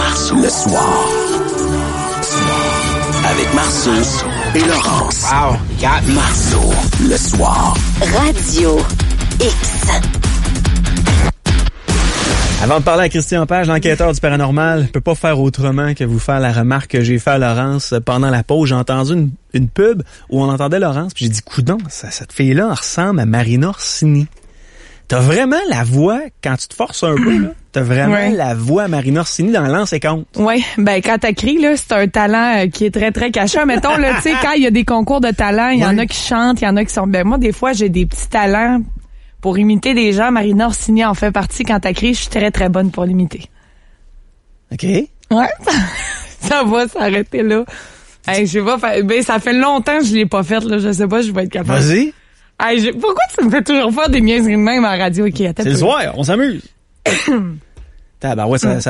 Marceau. Le soir. Avec Marceau et Laurence. Wow, got Marceau. Le soir. Radio X. Avant de parler à Christian Page, l'enquêteur du paranormal, peut pas faire autrement que vous faire la remarque que j'ai fait à Laurence pendant la pause. J'ai entendu une pub où on entendait Laurence, puis j'ai dit, coudonc, cette fille-là ressemble à Marina Orsini. T'as vraiment la voix, quand tu te forces un peu, là, t'as vraiment la voix à Marina Orsini dans Lance et Compte. Oui, ben quand t'écris, là, c'est un talent qui est très, très caché. Mettons, là, tu sais, quand il y a des concours de talent, il y en a qui chantent, il y en a qui sont... Ben moi, des fois, j'ai des petits talents pour imiter des gens. Marina Orsini en fait partie. Quand t'écris, je suis très, très bonne pour l'imiter. OK. Ouais. Ça va s'arrêter là. Hey, je vais pas faire... Ben, ça fait longtemps que je l'ai pas faite, là. Je sais pas, je vais être capable. Vas-y. Hey, pourquoi tu me fais toujours faire des niaiseries de même à la radio? Okay, c'est le soir, on s'amuse. Ça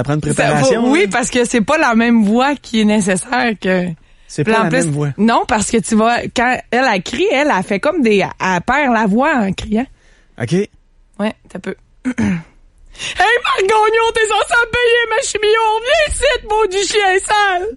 prend une préparation. Oui, parce que c'est pas la même voix qui est nécessaire que... C'est pas la même voix. Non, parce que tu vois, quand elle crie, elle fait comme elle perd la voix en criant. OK. Ouais, t'as peu. Hey, Marc Gagnon, t'es censé payer ma chimio. Viens ici, maudit chien sale.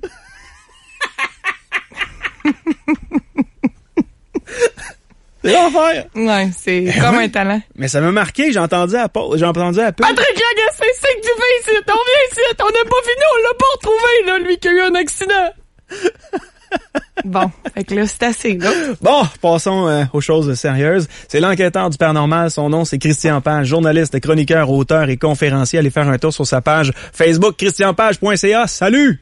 C'est l'enfer. Ouais, c'est comme un talent. Mais ça m'a marqué, j'ai entendu à peu. Patrick Lagacé, c'est que tu fais ici. On vient ici, on n'a pas fini, on l'a pas retrouvé, là, lui qui a eu un accident. Bon, fait que là, c'est assez, là. Bon, passons aux choses sérieuses. C'est l'enquêteur du paranormal. Son nom, c'est Christian Page, journaliste, chroniqueur, auteur et conférencier. Allez faire un tour sur sa page Facebook, christianpage.ca. Salut!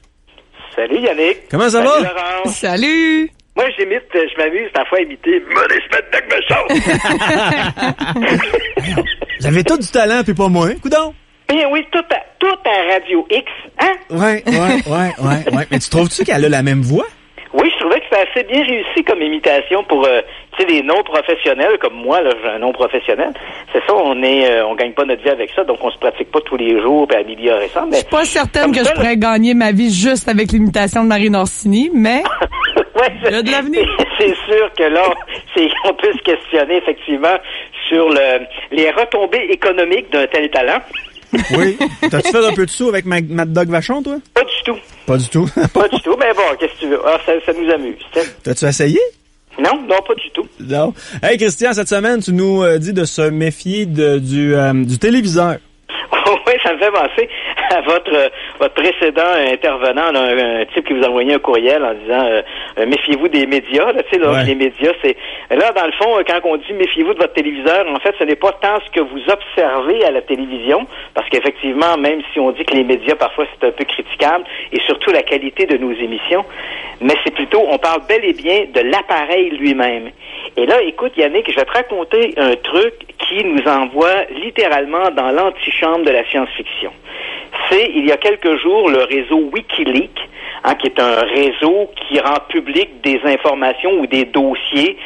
Salut Yannick. Comment ça va? Laurence. Salut! Moi, je m'amuse parfois à imiter Vous avez tout du talent, puis pas moi, hein? Coudonc! Bien oui, tout à Radio X, hein? Ouais. Mais tu trouves-tu qu'elle a la même voix? Oui, je trouvais que c'était assez bien réussi comme imitation pour, des non-professionnels comme moi, là, j'ai un non-professionnel. C'est ça, on gagne pas notre vie avec ça, donc on se pratique pas tous les jours pour améliorer ça. Mais je suis pas certaine que je pourrais gagner ma vie juste avec l'imitation de Marina Orsini, mais il y a de l'avenir. C'est sûr que là, on peut se questionner effectivement sur les retombées économiques d'un tel talent. Oui. T'as-tu fait un peu de sous avec Mad Dog Vachon, toi? Pas du tout. Pas du tout? Pas du tout, mais bon, qu'est-ce que tu veux? Alors, ça nous amuse. T'as-tu essayé? Non, pas du tout. Non. Hey, Christian, cette semaine, tu nous dis de se méfier du téléviseur. Oui, ça me fait penser à votre précédent intervenant, là, un type qui vous a envoyé un courriel en disant méfiez-vous des médias. Là, tu sais, là, les médias, c'est là dans le fond quand on dit méfiez-vous de votre téléviseur, en fait, ce n'est pas tant ce que vous observez à la télévision, parce qu'effectivement, même si on dit que les médias parfois c'est un peu critiquable, et surtout la qualité de nos émissions, mais c'est plutôt on parle bel et bien de l'appareil lui-même. Et là, écoute, Yannick, je vais te raconter un truc qui nous envoie littéralement dans l'antichambre de la science-fiction. C'est, il y a quelques jours, le réseau Wikileaks, qui est un réseau qui rend public des informations ou des dossiers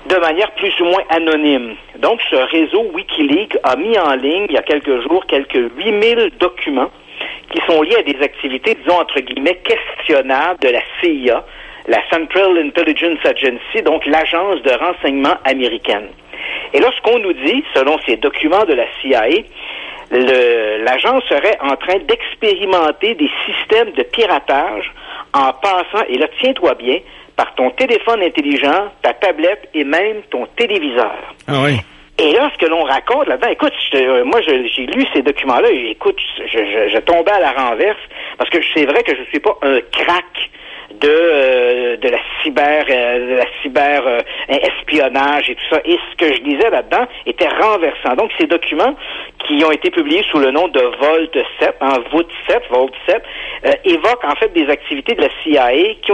de manière plus ou moins anonyme. Donc, ce réseau Wikileaks a mis en ligne, il y a quelques jours, quelques 8000 documents qui sont liés à des activités, disons, entre guillemets, questionnables de la CIA, la Central Intelligence Agency, donc l'agence de renseignement américaine. Et là, ce qu'on nous dit, selon ces documents de la CIA, l'agence serait en train d'expérimenter des systèmes de piratage en passant, et là, tiens-toi bien, par ton téléphone intelligent, ta tablette et même ton téléviseur. Ah oui. Et là, ce que l'on raconte là-dedans, écoute, moi, j'ai lu ces documents-là et écoute, je tombais à la renverse parce que c'est vrai que je suis pas un crack de la cyber espionnage et tout ça. Et ce que je disais là-dedans était renversant. Donc, ces documents qui ont été publiés sous le nom de Vault 7, Vault 7, évoquent en fait des activités de la CIA qui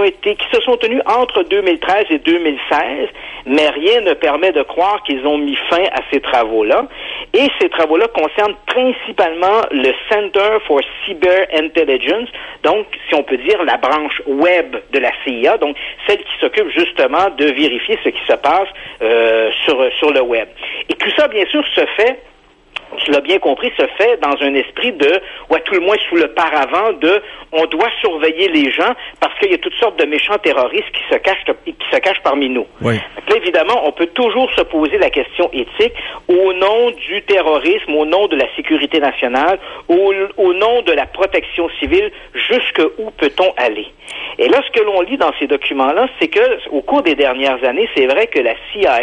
se sont tenues entre 2013 et 2016, mais rien ne permet de croire qu'ils ont mis fin à ces travaux-là. Et ces travaux-là concernent principalement le Center for Cyber Intelligence, donc, si on peut dire, la branche web de la CIA, donc celle qui s'occupe justement de vérifier ce qui se passe sur le web. Et tout ça, bien sûr, se fait tu l'as bien compris, se fait dans un esprit de, ou à tout le moins sous le paravent de, on doit surveiller les gens parce qu'il y a toutes sortes de méchants terroristes qui se cachent parmi nous. Oui. Là, évidemment, on peut toujours se poser la question éthique au nom du terrorisme, au nom de la sécurité nationale, au nom de la protection civile, jusqu'où peut-on aller? Et là, ce que l'on lit dans ces documents-là, c'est que au cours des dernières années, c'est vrai que la CIA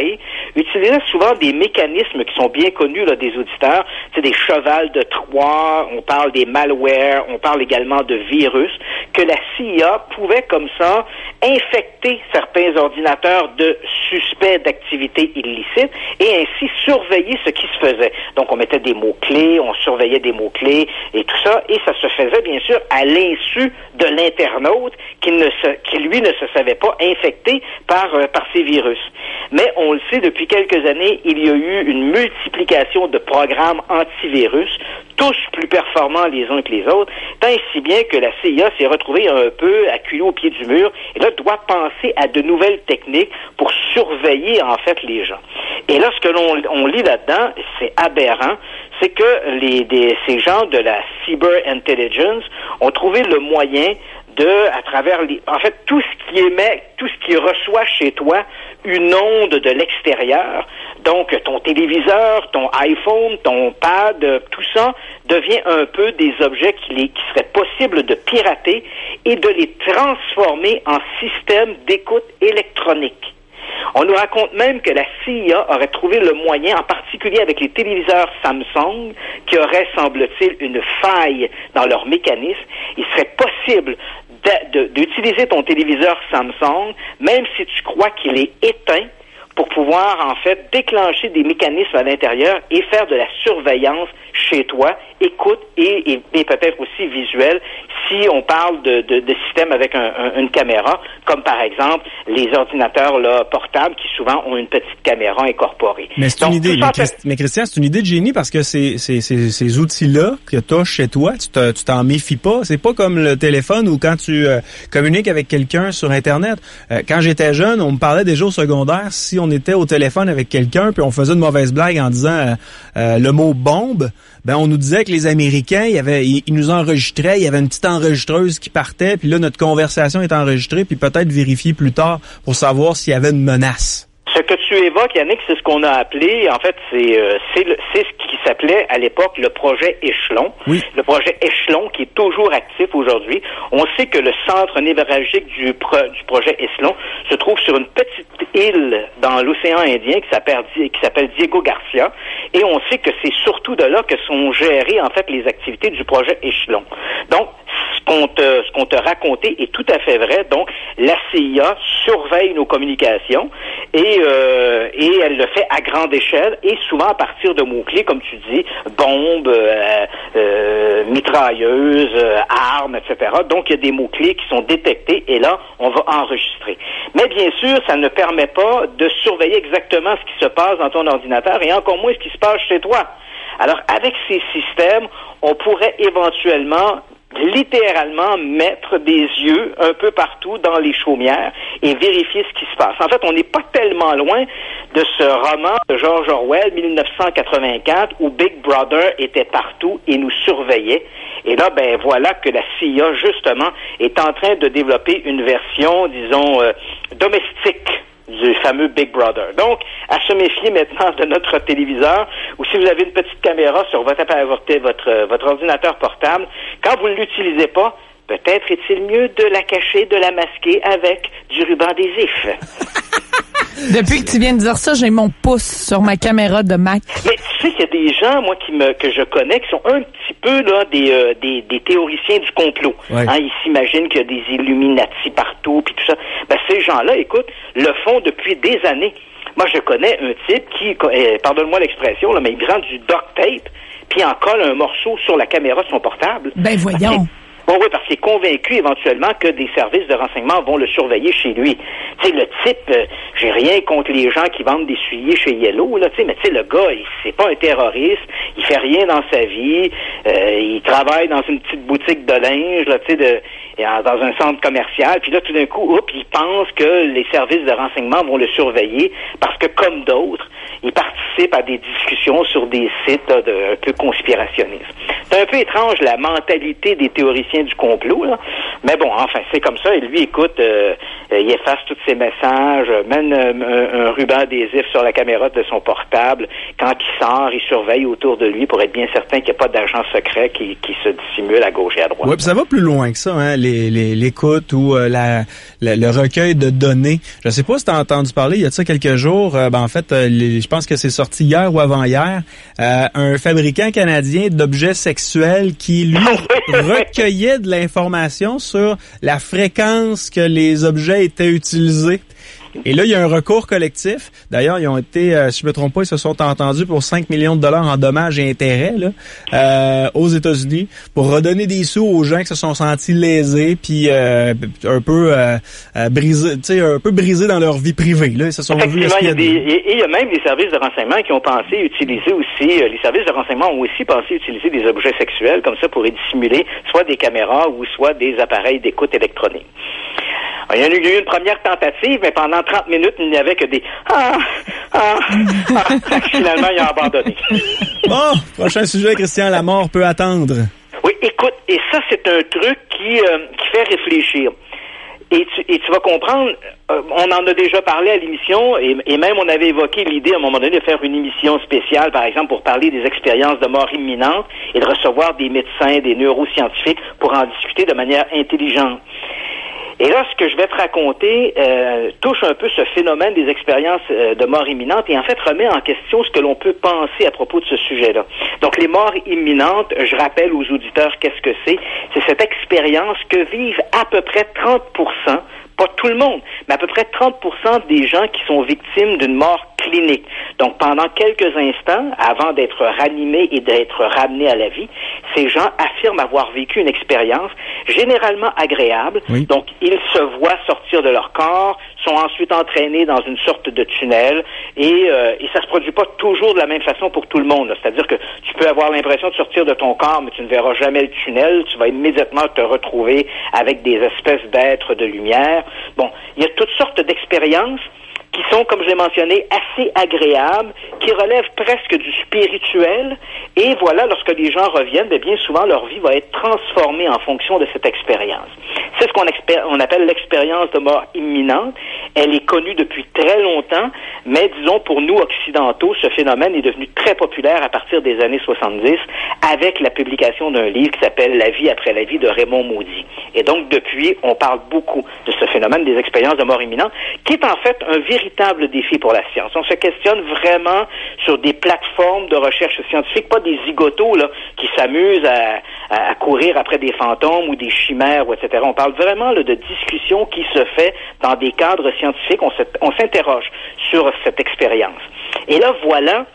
utilisait souvent des mécanismes qui sont bien connus là, des auditeurs, c'est des chevals de Troie, on parle des malwares, on parle également de virus, que la CIA pouvait comme ça infecter certains ordinateurs de suspects d'activités illicites et ainsi surveiller ce qui se faisait. Donc, on mettait des mots-clés, on surveillait des mots-clés et tout ça, et ça se faisait bien sûr à l'insu de l'internaute qui lui ne se savait pas infecté par ces virus. Mais on le sait, depuis quelques années, il y a eu une multiplication de programmes antivirus, tous plus performants les uns que les autres, tant et si bien que la CIA s'est retrouvée un peu acculée au pied du mur et là doit penser à de nouvelles techniques pour surveiller en fait les gens. Et là, ce que l'on lit là-dedans, c'est aberrant, c'est que ces gens de la Cyber Intelligence ont trouvé le moyen à travers tout ce qui émet, tout ce qui reçoit chez toi une onde de l'extérieur, donc ton téléviseur, ton iPhone, ton pad, tout ça devient un peu des objets qui seraient possibles de pirater et de les transformer en système d'écoute électronique. On nous raconte même que la CIA aurait trouvé le moyen, en particulier avec les téléviseurs Samsung, qui auraient, semble-t-il, une faille dans leur mécanisme. Il serait possible d'utiliser ton téléviseur Samsung, même si tu crois qu'il est éteint, pour pouvoir, en fait, déclencher des mécanismes à l'intérieur et faire de la surveillance chez toi, écoute et peut-être aussi visuel, si on parle de systèmes avec une caméra, comme par exemple les ordinateurs là, portables qui souvent ont une petite caméra incorporée. Mais c'est une idée, mais Christian, c'est une idée de génie parce que ces outils-là que tu as chez toi, tu t'en méfies pas. C'est pas comme le téléphone ou quand tu communiques avec quelqu'un sur Internet. Quand j'étais jeune, on me parlait déjà au secondaire, si on était au téléphone avec quelqu'un puis on faisait une mauvaise blague en disant le mot bombe, ben on nous disait que les Américains, ils nous enregistraient, il y avait une petite enregistreuse qui partait, puis là notre conversation est enregistrée, puis peut-être vérifiée plus tard pour savoir s'il y avait une menace. Ce que tu évoques, Yannick, c'est ce qu'on a appelé, en fait, c'est ce qui s'appelait à l'époque le projet Échelon. Oui. Le projet Échelon qui est toujours actif aujourd'hui. On sait que le centre névralgique du projet Échelon se trouve sur une petite île dans l'océan Indien qui s'appelle Diego Garcia, et on sait que c'est surtout de là que sont gérées en fait les activités du projet Échelon. Donc, ce qu'on te racontait est tout à fait vrai. Donc, la CIA surveille nos communications et elle le fait à grande échelle et souvent à partir de mots-clés, comme tu dis, bombes, mitrailleuses, armes, etc. Donc, il y a des mots-clés qui sont détectés et là, on va enregistrer. Mais bien sûr, ça ne permet pas de surveiller exactement ce qui se passe dans ton ordinateur et encore moins ce qui se passe chez toi. Alors, avec ces systèmes, on pourrait éventuellement littéralement mettre des yeux un peu partout dans les chaumières et vérifier ce qui se passe. En fait, on n'est pas tellement loin de ce roman de George Orwell, 1984, où Big Brother était partout et nous surveillait. Et là, ben voilà que la CIA, justement, est en train de développer une version, disons, domestique du fameux Big Brother. Donc, à se méfier maintenant de notre téléviseur, ou si vous avez une petite caméra sur votre ordinateur portable, quand vous ne l'utilisez pas, peut-être est-il mieux de la cacher, de la masquer avec du ruban adhésif. Depuis que tu viens de dire ça, j'ai mon pouce sur ma caméra de Mac. Mais tu sais qu'il y a des gens, moi, que je connais, qui sont un petit peu là des théoriciens du complot. Ouais. Hein, ils s'imaginent qu'il y a des Illuminati partout, puis tout ça. Ben ces gens-là, écoute, le font depuis des années. Moi, je connais un type qui, pardonne-moi l'expression, là, mais il prend du duct tape, puis il en colle un morceau sur la caméra de son portable. Ben voyons. Bon, oui, parce qu'il est convaincu éventuellement que des services de renseignement vont le surveiller chez lui. Tu sais, le type, j'ai rien contre les gens qui vendent des souliers chez Yellow, là, tu sais, mais tu sais, le gars, c'est pas un terroriste, il fait rien dans sa vie, il travaille dans une petite boutique de linge, là, tu sais, dans un centre commercial, puis là, tout d'un coup, il pense que les services de renseignement vont le surveiller parce que, comme d'autres, il participe à des discussions sur des sites un peu conspirationnistes. C'est un peu étrange, la mentalité des théoriciens du complot, là. Mais bon, enfin, c'est comme ça. Et lui, écoute, il efface tous ses messages, mène un ruban adhésif sur la caméra de son portable. Quand il sort, il surveille autour de lui pour être bien certain qu'il n'y a pas d'agent secret qui se dissimule à gauche et à droite. Oui, puis ça va plus loin que ça, hein, l'écoute ou le recueil de données. Je sais pas si tu as entendu parler, il y a de ça quelques jours, en fait, je pense que c'est sorti hier ou avant-hier, un fabricant canadien d'objets sexuels qui, lui, recueillait de l'information sur la fréquence que les objets étaient utilisés. Et là, il y a un recours collectif. D'ailleurs, ils ont été, si je me trompe pas, ils se sont entendus pour 5 millions de dollars en dommages et intérêts là, aux États-Unis pour redonner des sous aux gens qui se sont sentis lésés puis un peu brisés dans leur vie privée. Là, ils se sont vus. Il y a même des services de renseignement qui ont pensé utiliser aussi. Les services de renseignement ont aussi pensé utiliser des objets sexuels comme ça pour y dissimuler soit des caméras ou soit des appareils d'écoute électronique. Il y a eu une première tentative, mais pendant 30 minutes, il n'y avait que des Finalement, il a abandonné. Bon, prochain sujet, Christian, la mort peut attendre. Oui, écoute, et ça, c'est un truc qui fait réfléchir. Et tu vas comprendre, on en a déjà parlé à l'émission, et même on avait évoqué l'idée à un moment donné de faire une émission spéciale, par exemple, pour parler des expériences de mort imminente et de recevoir des médecins, des neuroscientifiques pour en discuter de manière intelligente. Et là, ce que je vais te raconter touche un peu ce phénomène des expériences de mort imminente et en fait remet en question ce que l'on peut penser à propos de ce sujet-là. Donc, les morts imminentes, je rappelle aux auditeurs qu'est-ce que c'est. C'est cette expérience que vivent à peu près 30%, pas tout le monde, mais à peu près 30% des gens qui sont victimes d'une mort clinique. Donc, pendant quelques instants, avant d'être ranimés et d'être ramenés à la vie, ces gens affirment avoir vécu une expérience généralement agréable. Oui. Donc, ils se voient sortir de leur corps, sont ensuite entraînés dans une sorte de tunnel et ça se produit pas toujours de la même façon pour tout le monde. C'est-à-dire que tu peux avoir l'impression de sortir de ton corps, mais tu ne verras jamais le tunnel. Tu vas immédiatement te retrouver avec des espèces d'êtres de lumière. Bon, il y a toutes sortes d'expériences qui sont, comme je l'ai mentionné, assez agréables, qui relèvent presque du spirituel. Et voilà, lorsque les gens reviennent, bien souvent, leur vie va être transformée en fonction de cette expérience. C'est ce qu'on appelle l'expérience de mort imminente. Elle est connue depuis très longtemps, mais disons, pour nous, occidentaux, ce phénomène est devenu très populaire à partir des années 70 avec la publication d'un livre qui s'appelle « La vie après la vie » de Raymond Moody. Et donc, depuis, on parle beaucoup de ce phénomène des expériences de mort imminente, qui est en fait un véritable défi pour la science. On se questionne vraiment sur des plateformes de recherche scientifique, pas des zigotos là, qui s'amusent à courir après des fantômes ou des chimères, ou etc. On parle vraiment là, de discussions qui se fait dans des cadres scientifiques. On s'interroge sur cette expérience. Et là, voilà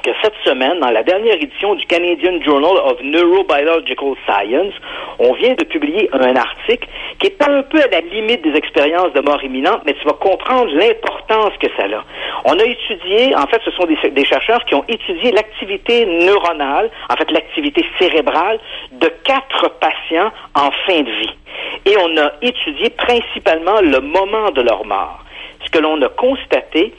que cette semaine, dans la dernière édition du Canadian Journal of Neurobiological Science, on vient de publier un article qui est un peu à la limite des expériences de mort imminente, mais tu vas comprendre l'importance que ça a. On a étudié, en fait, ce sont des chercheurs qui ont étudié l'activité neuronale, en fait l'activité cérébrale, de 4 patients en fin de vie. Et on a étudié principalement le moment de leur mort. Ce que l'on a constaté,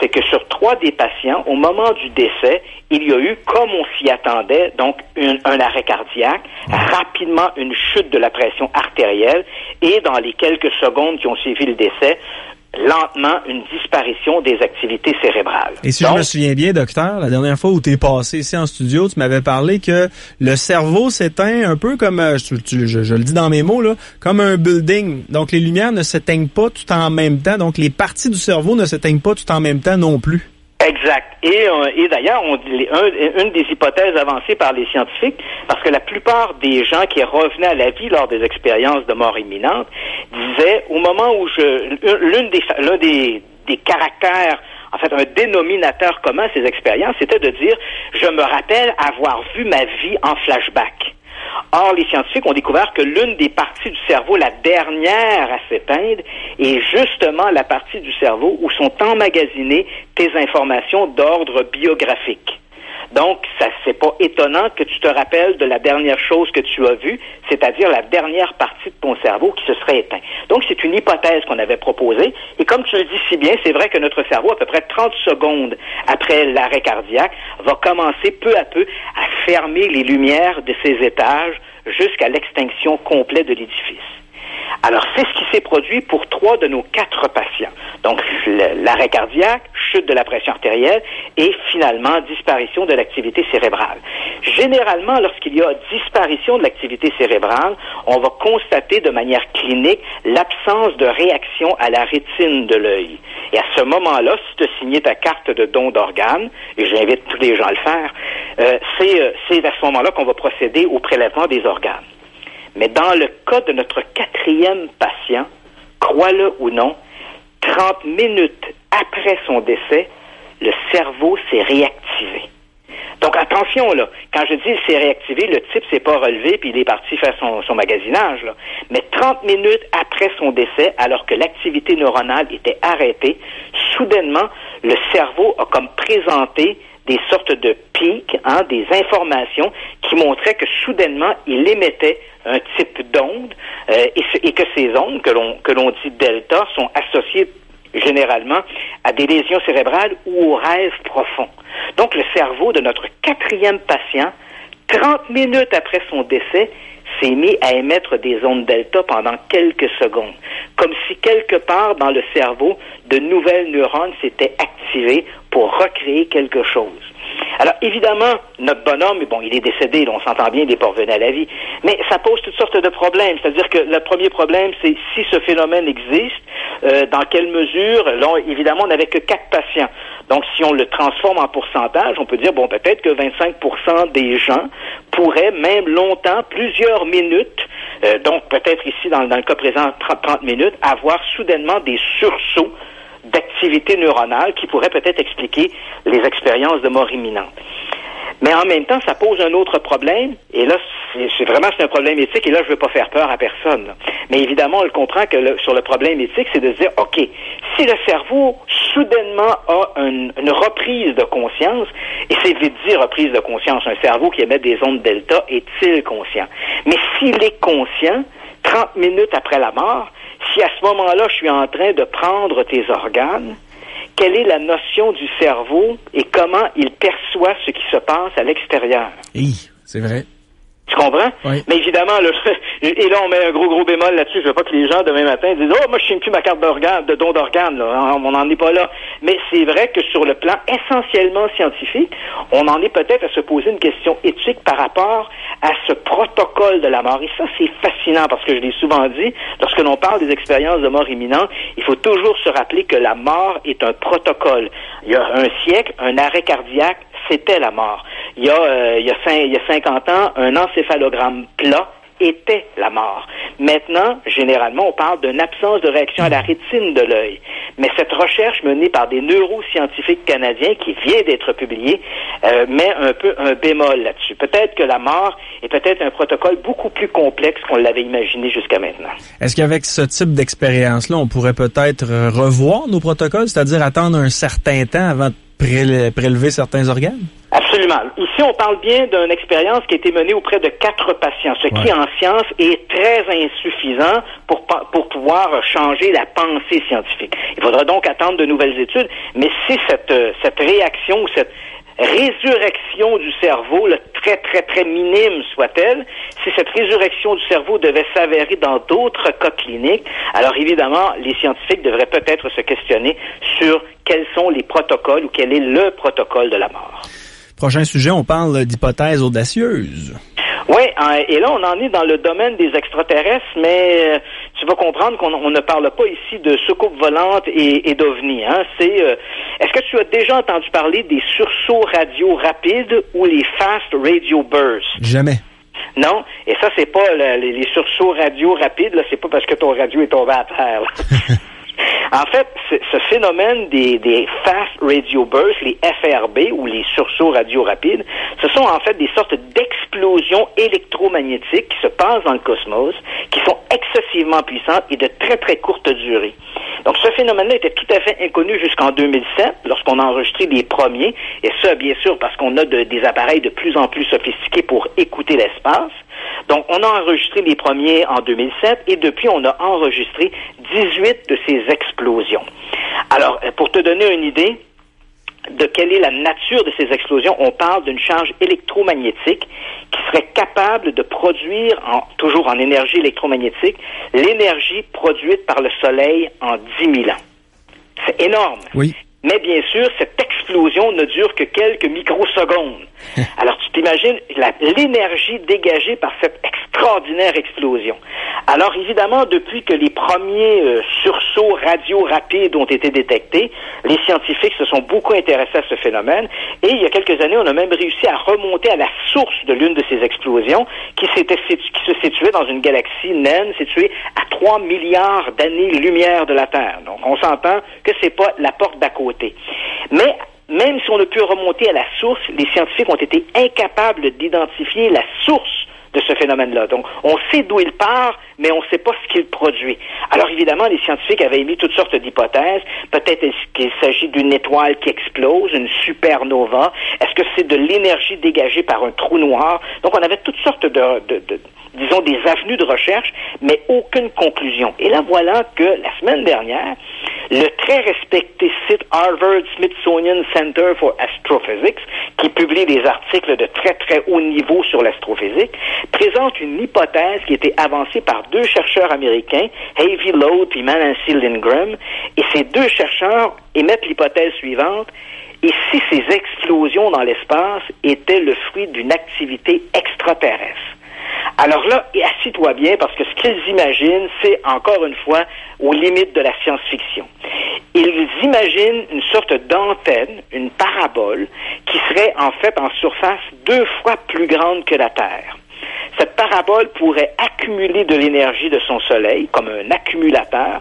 c'est que sur 3 des patients, au moment du décès, il y a eu, comme on s'y attendait, donc un arrêt cardiaque, rapidement une chute de la pression artérielle et dans les quelques secondes qui ont suivi le décès, lentement une disparition des activités cérébrales. Et si je me souviens bien, docteur, la dernière fois où tu es passé ici en studio, tu m'avais parlé que le cerveau s'éteint un peu comme, je le dis dans mes mots, là, comme un building. Donc les lumières ne s'éteignent pas tout en même temps, donc les parties du cerveau ne s'éteignent pas tout en même temps non plus. Exact. Et d'ailleurs, une des hypothèses avancées par les scientifiques, parce que la plupart des gens qui revenaient à la vie lors des expériences de mort imminente disaient, au moment où l'un des caractères, en fait, un dénominateur commun à ces expériences, c'était de dire, je me rappelle avoir vu ma vie en flashback. Or, les scientifiques ont découvert que l'une des parties du cerveau, la dernière à s'éteindre, est justement la partie du cerveau où sont emmagasinées tes informations d'ordre biographique. Donc, ça c'est pas étonnant que tu te rappelles de la dernière chose que tu as vue, c'est-à-dire la dernière partie de ton cerveau qui se serait éteint. Donc, c'est une hypothèse qu'on avait proposée. Et comme tu le dis si bien, c'est vrai que notre cerveau, à peu près 30 secondes après l'arrêt cardiaque, va commencer peu à peu à fermer les lumières de ses étages jusqu'à l'extinction complète de l'édifice. Alors, c'est ce qui s'est produit pour 3 de nos 4 patients. Donc, l'arrêt cardiaque, chute de la pression artérielle et finalement disparition de l'activité cérébrale. Généralement, lorsqu'il y a disparition de l'activité cérébrale, on va constater de manière clinique l'absence de réaction à la rétine de l'œil. Et à ce moment-là, si tu as signé ta carte de don d'organes, et j'invite tous les gens à le faire, c'est à ce moment-là qu'on va procéder au prélèvement des organes. Mais dans le cas de notre 4e patient, crois-le ou non, 30 minutes après son décès, le cerveau s'est réactivé. Donc attention, là, quand je dis il s'est réactivé, le type s'est pas relevé puis il est parti faire son magasinage, là. Mais 30 minutes après son décès, alors que l'activité neuronale était arrêtée, soudainement, le cerveau a comme présenté des sortes de pics, des informations qui montraient que soudainement, il émettait un type d'onde et que ces ondes, que l'on dit delta, sont associées généralement à des lésions cérébrales ou au rêve profond. Donc, le cerveau de notre 4e patient, 30 minutes après son décès, s'est mis à émettre des ondes delta pendant quelques secondes. Comme si quelque part dans le cerveau, de nouvelles neurones s'étaient activées pour recréer quelque chose. Alors, évidemment, notre bonhomme, bon, il est décédé, là, on s'entend bien, il est pas revenu à la vie, mais ça pose toutes sortes de problèmes. C'est-à-dire que le premier problème, c'est si ce phénomène existe, dans quelle mesure, là, évidemment, on n'avait que 4 patients. Donc, si on le transforme en pourcentage, on peut dire, bon, peut-être que 25% des gens pourraient, même longtemps, plusieurs minutes, donc peut-être ici, dans le cas présent, 30 minutes, avoir soudainement des sursauts d'activité neuronale qui pourraient peut-être expliquer les expériences de mort imminente. Mais en même temps, ça pose un autre problème, et là, c'est un problème éthique, et là, je veux pas faire peur à personne, là. Mais évidemment, on le comprend que sur le problème éthique, c'est de se dire, OK, si le cerveau, soudainement, a une reprise de conscience, et c'est vite dit reprise de conscience, un cerveau qui émet des ondes delta, est-il conscient? Mais s'il est conscient, 30 minutes après la mort, si à ce moment-là, je suis en train de prendre tes organes, quelle est la notion du cerveau et comment il perçoit ce qui se passe à l'extérieur? Oui, c'est vrai. Tu comprends? Oui. Mais évidemment, là, et là, on met un gros bémol là-dessus. Je veux pas que les gens, demain matin, disent « Oh, moi, je signe plus ma carte de don d'organes, là. » On n'en est pas là. Mais c'est vrai que sur le plan essentiellement scientifique, on en est peut-être à se poser une question éthique par rapport à ce protocole de la mort. Et ça, c'est fascinant parce que je l'ai souvent dit, lorsque l'on parle des expériences de mort imminente, il faut toujours se rappeler que la mort est un protocole. Il y a un siècle, un arrêt cardiaque, c'était la mort. Il y a 50 ans, un encéphalogramme plat était la mort. Maintenant, généralement, on parle d'une absence de réaction à la rétine de l'œil. Mais cette recherche menée par des neuroscientifiques canadiens qui vient d'être publiée met un peu un bémol là-dessus. Peut-être que la mort est peut-être un protocole beaucoup plus complexe qu'on l'avait imaginé jusqu'à maintenant. Est-ce qu'avec ce type d'expérience-là, on pourrait peut-être revoir nos protocoles, c'est-à-dire attendre un certain temps avant de prélever certains organes? Absolument. Ici, on parle bien d'une expérience qui a été menée auprès de 4 patients, ce qui, en science, est très insuffisant pour pouvoir changer la pensée scientifique. Il faudra donc attendre de nouvelles études, mais si cette réaction ou cette résurrection du cerveau, très minime soit-elle, si cette résurrection du cerveau devait s'avérer dans d'autres cas cliniques, alors évidemment, les scientifiques devraient peut-être se questionner sur quels sont les protocoles ou quel est le protocole de la mort. Prochain sujet, on parle d'hypothèses audacieuses. Oui, et là, on en est dans le domaine des extraterrestres, mais tu vas comprendre qu'on ne parle pas ici de soucoupes volantes et d'ovnis. Est-ce que tu as déjà entendu parler des sursauts radio rapides ou les fast radio bursts? Jamais. Non, et ça, c'est pas les sursauts radio rapides, là, c'est pas parce que ton radio est tombé à terre. En fait, ce phénomène des fast radio bursts, les FRB ou les sursauts radio rapides, ce sont en fait des sortes d'explosions électromagnétiques qui se passent dans le cosmos, qui sont excessivement puissantes et de très courte durée. Donc, ce phénomène-là était tout à fait inconnu jusqu'en 2007, lorsqu'on a enregistré les premiers, et ça, bien sûr, parce qu'on a des appareils de plus en plus sophistiqués pour écouter l'espace. Donc, on a enregistré les premiers en 2007, et depuis, on a enregistré 18 de ces explosions. Alors, pour te donner une idée de quelle est la nature de ces explosions, on parle d'une charge électromagnétique qui serait capable de produire, toujours en énergie électromagnétique, l'énergie produite par le Soleil en 10 000 ans. C'est énorme. Oui. Mais bien sûr, cette explosion ne dure que quelques microsecondes. Alors, tu t'imagines l'énergie dégagée par cette extraordinaire explosion. Alors, évidemment, depuis que les premiers sursauts radio rapides ont été détectés, les scientifiques se sont beaucoup intéressés à ce phénomène. Et il y a quelques années, on a même réussi à remonter à la source de l'une de ces explosions qui se situait dans une galaxie naine située à 3 milliards d'années-lumière de la Terre. Donc, on s'entend que c'est pas la porte d'à côté. Mais même si on a pu remonter à la source, les scientifiques ont été incapables d'identifier la source de ce phénomène-là. Donc, on sait d'où il part, mais on ne sait pas ce qu'il produit. Alors, évidemment, les scientifiques avaient émis toutes sortes d'hypothèses. Peut-être qu'il s'agit d'une étoile qui explose, une supernova. Est-ce que c'est de l'énergie dégagée par un trou noir? Donc, on avait toutes sortes disons, des avenues de recherche, mais aucune conclusion. Et là, voilà que la semaine dernière, le très respecté site Harvard-Smithsonian Center for Astrophysics, qui publie des articles de très, très haut niveau sur l'astrophysique, présente une hypothèse qui a été avancée par deux chercheurs américains, Avi Loeb et Nancy Lindgren, et ces deux chercheurs émettent l'hypothèse suivante: et si ces explosions dans l'espace étaient le fruit d'une activité extraterrestre? Alors là, assis-toi bien, parce que ce qu'ils imaginent, c'est encore une fois aux limites de la science-fiction. Ils imaginent une sorte d'antenne, une parabole, qui serait en fait en surface 2 fois plus grande que la Terre. Cette parabole pourrait accumuler de l'énergie de son soleil, comme un accumulateur,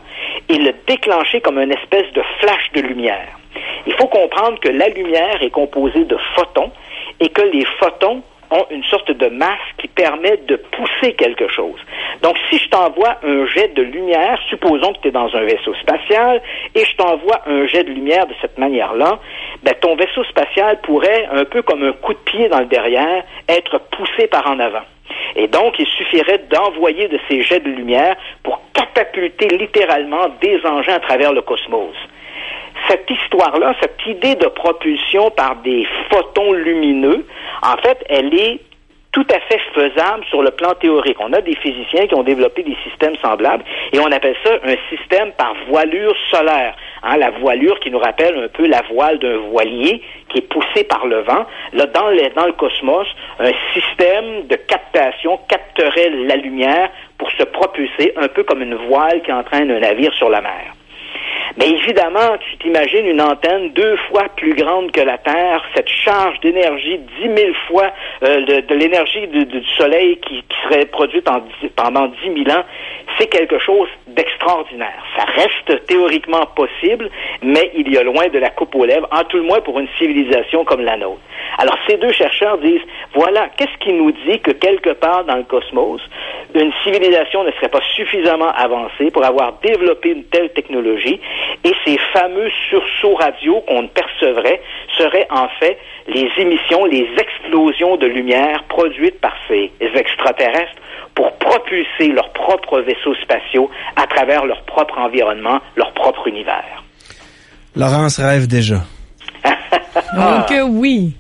et le déclencher comme une espèce de flash de lumière. Il faut comprendre que la lumière est composée de photons, et que les photons ont une sorte de masse qui permet de pousser quelque chose. Donc, si je t'envoie un jet de lumière, supposons que tu es dans un vaisseau spatial, et je t'envoie un jet de lumière de cette manière-là, ben, ton vaisseau spatial pourrait, un peu comme un coup de pied dans le derrière, être poussé par en avant. Et donc, il suffirait d'envoyer de ces jets de lumière pour catapulter littéralement des engins à travers le cosmos. Cette histoire-là, cette idée de propulsion par des photons lumineux, en fait, elle est tout à fait faisable sur le plan théorique. On a des physiciens qui ont développé des systèmes semblables et on appelle ça un système par voilure solaire. Hein, la voilure qui nous rappelle un peu la voile d'un voilier qui est poussé par le vent. Là, dans le cosmos, un système de captation capterait la lumière pour se propulser, un peu comme une voile qui entraîne un navire sur la mer. Mais évidemment, tu t'imagines une antenne 2 fois plus grande que la Terre, cette charge d'énergie 10 000 fois de l'énergie du Soleil qui serait produite pendant 10 000 ans, c'est quelque chose d'extraordinaire. Ça reste théoriquement possible, mais il y a loin de la coupe aux lèvres, en tout le moins pour une civilisation comme la nôtre. Alors ces deux chercheurs disent, voilà, qu'est-ce qui nous dit que quelque part dans le cosmos, une civilisation ne serait pas suffisamment avancée pour avoir développé une telle technologie, et ces fameux sursauts radio qu'on percevrait seraient en fait les émissions, les explosions de lumière produites par ces extraterrestres pour propulser leurs propres vaisseaux spatiaux à travers leur propre environnement, leur propre univers. Laurence rêve déjà. Donc oui.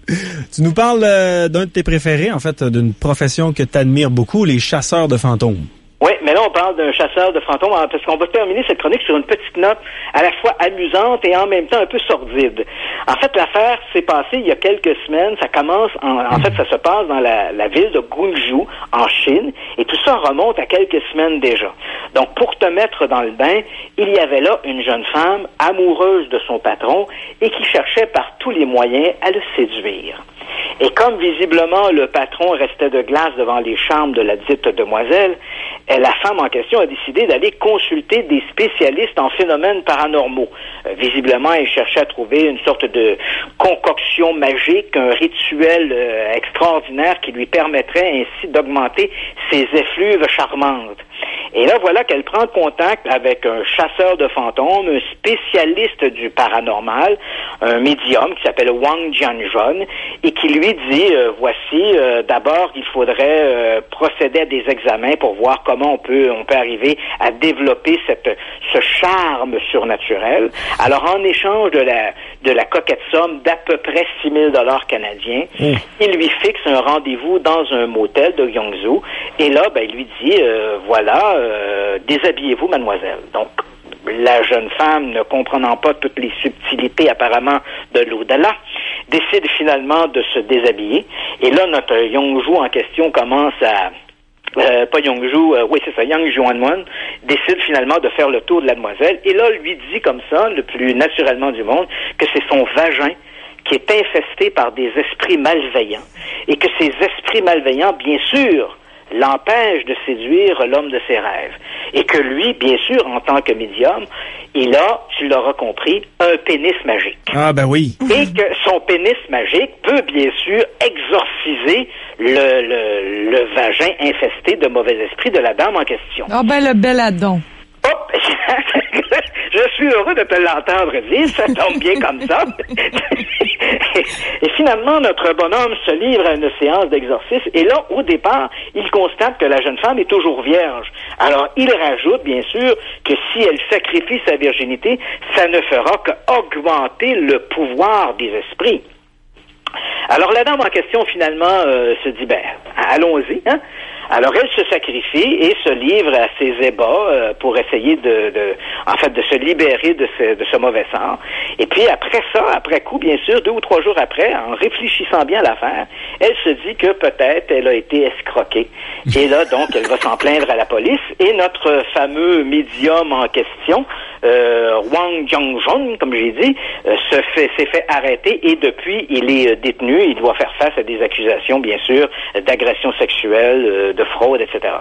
Tu nous parles d'un de tes préférés, en fait, d'une profession que tu admires beaucoup, les chasseurs de fantômes. Oui, mais là, on parle d'un chasseur de fantômes, parce qu'on va terminer cette chronique sur une petite note à la fois amusante et en même temps un peu sordide. En fait, l'affaire s'est passée il y a quelques semaines. Ça commence, en fait, ça se passe dans la ville de Guangzhou, en Chine, et tout ça remonte à quelques semaines déjà. Donc, pour te mettre dans le bain, il y avait là une jeune femme amoureuse de son patron et qui cherchait par tous les moyens à le séduire. Et comme visiblement le patron restait de glace devant les charmes de la dite demoiselle, la femme en question a décidé d'aller consulter des spécialistes en phénomènes paranormaux. Visiblement, elle cherchait à trouver une sorte de concoction magique, un rituel extraordinaire qui lui permettrait ainsi d'augmenter ses effluves charmantes. Et là, voilà qu'elle prend contact avec un chasseur de fantômes, un spécialiste du paranormal, un médium qui s'appelle Wang Jianzhun, et qui lui dit, voici, d'abord, il faudrait procéder à des examens pour voir comment on peut arriver à développer ce charme surnaturel. Alors, en échange de la coquette somme d'à peu près 6 000 $ canadiens, il lui fixe un rendez-vous dans un motel de Yongzhou. Et là, il lui dit, voilà, déshabillez-vous, mademoiselle. Donc, la jeune femme, ne comprenant pas toutes les subtilités apparemment de l'au-delà, décide finalement de se déshabiller. Et là, notre Yongzhou en question commence à... pas Yongzhou, oui c'est ça, Yang Juanwen décide finalement de faire le tour de la demoiselle. Et là, lui dit comme ça, le plus naturellement du monde, que c'est son vagin qui est infesté par des esprits malveillants. Et que ces esprits malveillants, bien sûr, l'empêche de séduire l'homme de ses rêves. Et que lui, bien sûr, en tant que médium, il a, tu l'auras compris, un pénis magique. Ah, ben oui. Et que son pénis magique peut, bien sûr, exorciser le vagin infesté de mauvais esprits de la dame en question. Ah, ben le bel Adon. Hop! Je suis heureux de te l'entendre dire, ça tombe bien comme ça. Et finalement, notre bonhomme se livre à une séance d'exorcisme, et là, au départ, il constate que la jeune femme est toujours vierge. Alors, il rajoute, bien sûr, que si elle sacrifie sa virginité, ça ne fera qu'augmenter le pouvoir des esprits. Alors, la dame en question, finalement, se dit, allons-y, hein? Alors, elle se sacrifie et se livre à ses ébats pour essayer de se libérer de ce mauvais sort. Et puis, après coup, bien sûr, 2 ou 3 jours après, en réfléchissant bien à l'affaire, elle se dit que peut-être elle a été escroquée. Et là, donc, elle va s'en plaindre à la police. Et notre fameux médium en question, Wang Jianzhun, comme j'ai dit, s'est fait arrêter et depuis, il est détenu. Il doit faire face à des accusations, bien sûr, d'agression sexuelle, de fraude, etc.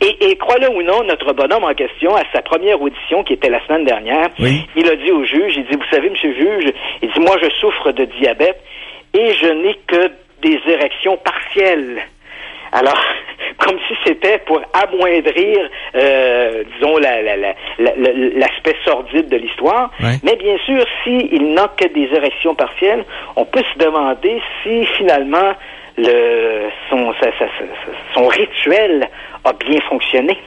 Et crois-le ou non, notre bonhomme en question, à sa première audition, qui était la semaine dernière, il a dit au juge, il dit, vous savez, monsieur le juge, il dit, moi, je souffre de diabète et je n'ai que des érections partielles. Alors, comme si c'était pour amoindrir, disons, l'aspect sordide de l'histoire. Ouais. Mais bien sûr, s'il n'a que des érections partielles, on peut se demander si finalement son rituel a bien fonctionné.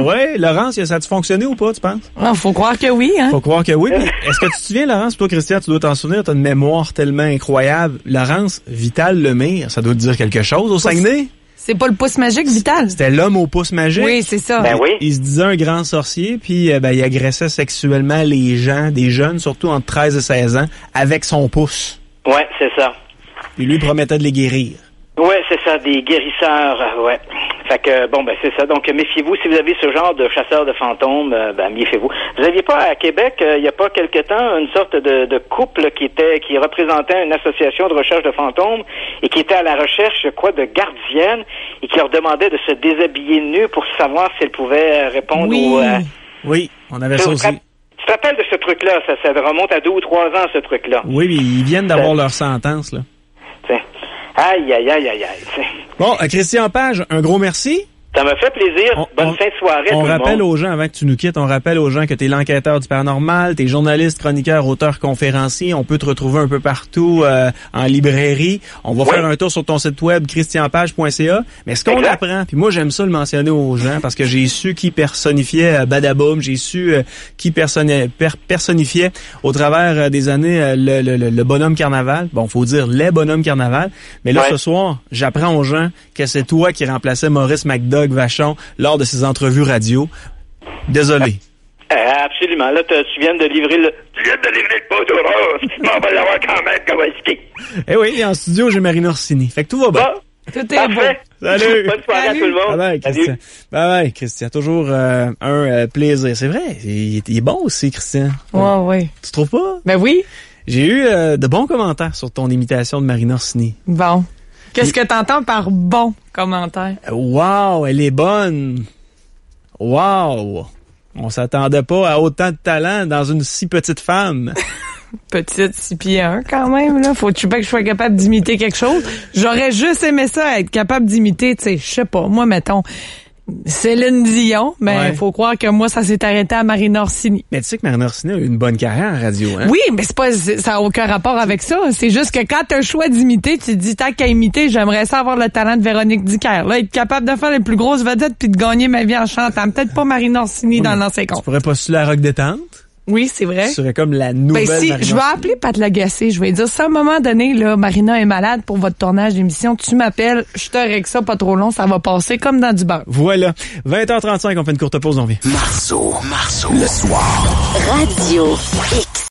Oui, Laurence, ça a-tu fonctionné ou pas, tu penses? Ah, faut croire que oui, hein? Faut croire que oui. Est-ce que tu te souviens, Laurence, toi, Christian, tu dois t'en souvenir, t'as une mémoire tellement incroyable. Laurence, Vital Lemire, ça doit te dire quelque chose au Saguenay? C'est pas le pouce magique, Vital? C'était l'homme au pouce magique. Oui, c'est ça. Ben oui. Il se disait un grand sorcier, puis il agressait sexuellement les gens, des jeunes, surtout entre 13 et 16 ans, avec son pouce. Ouais, c'est ça. Puis lui promettait de les guérir. Ouais, c'est ça, des guérisseurs, ouais. Fait que, c'est ça. Donc, méfiez-vous, si vous avez ce genre de chasseurs de fantômes, méfiez-vous. Vous aviez pas à Québec, il y a pas quelque temps, une sorte de couple qui représentait une association de recherche de fantômes et qui était à la recherche, de gardiennes et qui leur demandait de se déshabiller nus pour savoir si elles pouvaient répondre Oui, on avait ça aussi. Tu te rappelles de ce truc-là? Ça remonte à 2 ou 3 ans, ce truc-là. Oui, mais ils viennent d'avoir leur sentence, là. T'sais. Aïe. Bon, Christian Page, un gros merci. Ça m'a fait plaisir. Bonne fin de soirée. On rappelle aux gens, avant que tu nous quittes, on rappelle aux gens que tu es l'enquêteur du paranormal, tu es journaliste, chroniqueur, auteur, conférencier. On peut te retrouver un peu partout en librairie. On va faire un tour sur ton site web, christianpage.ca. Mais ce qu'on apprend, puis moi j'aime ça le mentionner aux gens parce que j'ai su qui personnifiait Badaboum, j'ai su qui personnifiait au travers des années le bonhomme carnaval. Bon, faut dire les bonhommes carnaval. Mais là, ce soir, j'apprends aux gens que c'est toi qui remplaçais Maurice McDougall Vachon lors de ses entrevues radio. Désolé. Absolument. Là, tu viens de livrer le poteau rose. Mais on va l'avoir quand même, Kowalski. Eh oui, et en studio, j'ai Marina Orsini. Fait que tout va bien. Tout est beau. Salut. Bonne soirée à tout le monde. Bye bye, Christian. Bye, Christian. Toujours un plaisir. C'est vrai. Il est bon aussi, Christian. Ouais. Tu trouves pas? Ben oui. J'ai eu de bons commentaires sur ton imitation de Marina Orsini. Bon. Qu'est-ce que t'entends par bon commentaire? Wow, elle est bonne. Wow. On s'attendait pas à autant de talent dans une si petite femme. Petite, 6 pieds 1 quand même, là. Faut-tu pas que je sois capable d'imiter quelque chose? J'aurais juste aimé ça, être capable d'imiter, tu sais, je sais pas, moi, mettons, Céline Dion, mais il faut croire que moi, ça s'est arrêté à Marina Orsini. Mais tu sais que Marina Orsini a eu une bonne carrière en radio, hein? Oui, mais ça n'a aucun rapport avec ça. C'est juste que quand tu as le choix d'imiter, tu te dis, tant qu'à imiter, j'aimerais ça avoir le talent de Véronique Dicker. Là, être capable de faire les plus grosses vedettes puis de gagner ma vie en chantant. Peut-être pas Marina Orsini dans l'ancien compte. Tu pourrais postuler à Rock Détente? Oui, c'est vrai. Tu serais comme la nouvelle Marina. Je vais appeler Pat Lagacé. Je vais dire, si à un moment donné, là, Marina est malade pour votre tournage d'émission, tu m'appelles, je te règle ça pas trop long, ça va passer comme dans du beurre. Voilà. 20h35, on fait une courte pause, on vient. Marceau, le soir. Radio X.